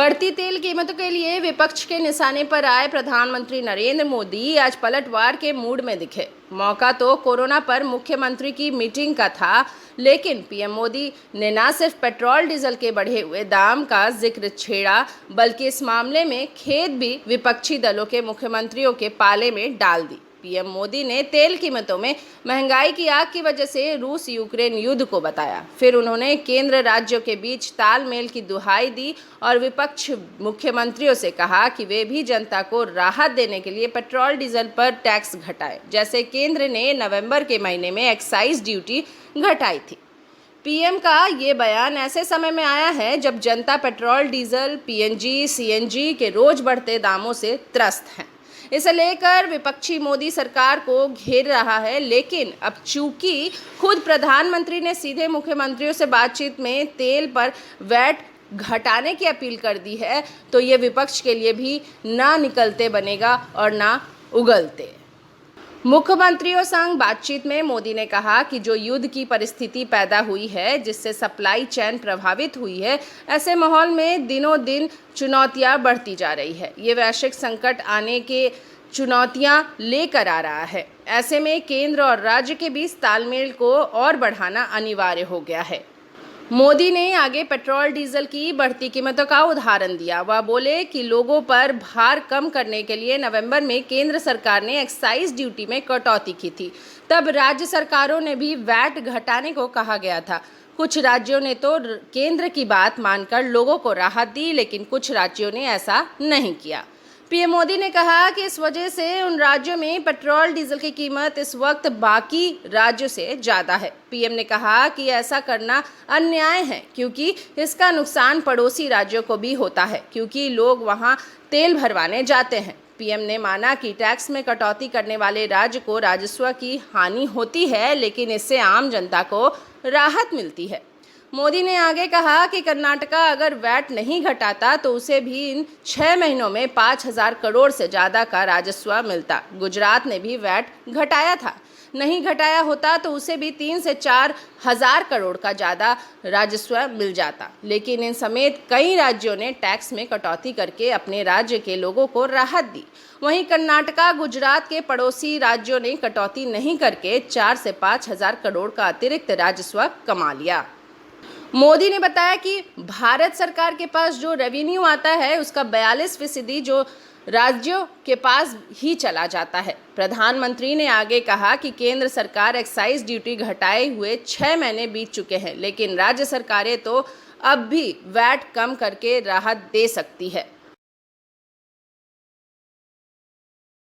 बढ़ती तेल कीमतों के लिए विपक्ष के निशाने पर आए प्रधानमंत्री नरेंद्र मोदी आज पलटवार के मूड में दिखे। मौका तो कोरोना पर मुख्यमंत्री की मीटिंग का था, लेकिन पीएम मोदी ने न सिर्फ पेट्रोल डीजल के बढ़े हुए दाम का जिक्र छेड़ा, बल्कि इस मामले में खेद भी विपक्षी दलों के मुख्यमंत्रियों के पाले में डाल दी। पीएम मोदी ने तेल कीमतों में महंगाई की आग की वजह से रूस यूक्रेन युद्ध को बताया। फिर उन्होंने केंद्र राज्यों के बीच तालमेल की दुहाई दी और विपक्ष मुख्यमंत्रियों से कहा कि वे भी जनता को राहत देने के लिए पेट्रोल डीजल पर टैक्स घटाएं, जैसे केंद्र ने नवंबर के महीने में एक्साइज ड्यूटी घटाई थी। पीएम का ये बयान ऐसे समय में आया है जब जनता पेट्रोल डीजल, पीएनजी, सीएनजी के रोज बढ़ते दामों से त्रस्त है। इसे लेकर विपक्षी मोदी सरकार को घेर रहा है, लेकिन अब चूंकि खुद प्रधानमंत्री ने सीधे मुख्यमंत्रियों से बातचीत में तेल पर वैट घटाने की अपील कर दी है, तो ये विपक्ष के लिए भी ना निकलते बनेगा और ना उगलते। मुख्यमंत्रियों संग बातचीत में मोदी ने कहा कि जो युद्ध की परिस्थिति पैदा हुई है, जिससे सप्लाई चेन प्रभावित हुई है, ऐसे माहौल में दिनों दिन चुनौतियां बढ़ती जा रही है। ये वैश्विक संकट आने के चुनौतियां लेकर आ रहा है। ऐसे में केंद्र और राज्य के बीच तालमेल को और बढ़ाना अनिवार्य हो गया है। मोदी ने आगे पेट्रोल डीजल की बढ़ती कीमतों का उदाहरण दिया। वह बोले कि लोगों पर भार कम करने के लिए नवंबर में केंद्र सरकार ने एक्साइज ड्यूटी में कटौती की थी। तब राज्य सरकारों ने भी वैट घटाने को कहा गया था। कुछ राज्यों ने तो केंद्र की बात मानकर लोगों को राहत दी, लेकिन कुछ राज्यों ने ऐसा नहीं किया। पीएम मोदी ने कहा कि इस वजह से उन राज्यों में पेट्रोल डीजल की कीमत इस वक्त बाकी राज्यों से ज़्यादा है। पीएम ने कहा कि ऐसा करना अन्याय है, क्योंकि इसका नुकसान पड़ोसी राज्यों को भी होता है, क्योंकि लोग वहां तेल भरवाने जाते हैं। पीएम ने माना कि टैक्स में कटौती करने वाले राज्य को राजस्व की हानि होती है, लेकिन इससे आम जनता को राहत मिलती है। मोदी ने आगे कहा कि कर्नाटका अगर वैट नहीं घटाता तो उसे भी इन 6 महीनों में 5,000 करोड़ से ज़्यादा का राजस्व मिलता। गुजरात ने भी वैट घटाया था, नहीं घटाया होता तो उसे भी 3 से 4 हज़ार करोड़ का ज़्यादा राजस्व मिल जाता। लेकिन इन समेत कई राज्यों ने टैक्स में कटौती करके अपने राज्य के लोगों को राहत दी। वहीं कर्नाटका, गुजरात के पड़ोसी राज्यों ने कटौती नहीं करके 4 से 5 हज़ार करोड़ का अतिरिक्त राजस्व कमा लिया। मोदी ने बताया कि भारत सरकार के पास जो रेवेन्यू आता है उसका 42% जो राज्यों के पास ही चला जाता है। प्रधानमंत्री ने आगे कहा कि केंद्र सरकार एक्साइज ड्यूटी घटाए हुए 6 महीने बीत चुके हैं, लेकिन राज्य सरकारें तो अब भी वैट कम करके राहत दे सकती है।